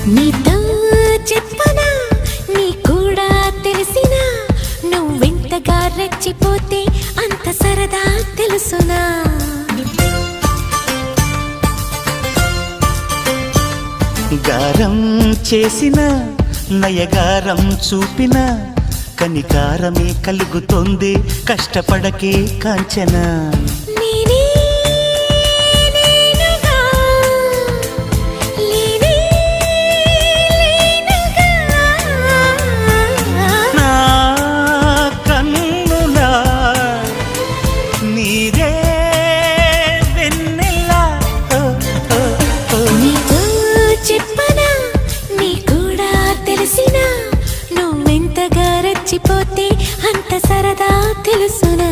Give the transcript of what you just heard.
నీతో చెప్పనా నీ కూడా తెలిసినా నువ్వెంతగా రెచ్చిపోతే అంత సరదా తెలుసునా గారం చేసిన నయగారం చూపిన కనికారమే కలుగుతోంది కష్టపడకే కాంచనా నువ్వెంతగా రెచ్చిపోతే అంత సరదా తెలుసునా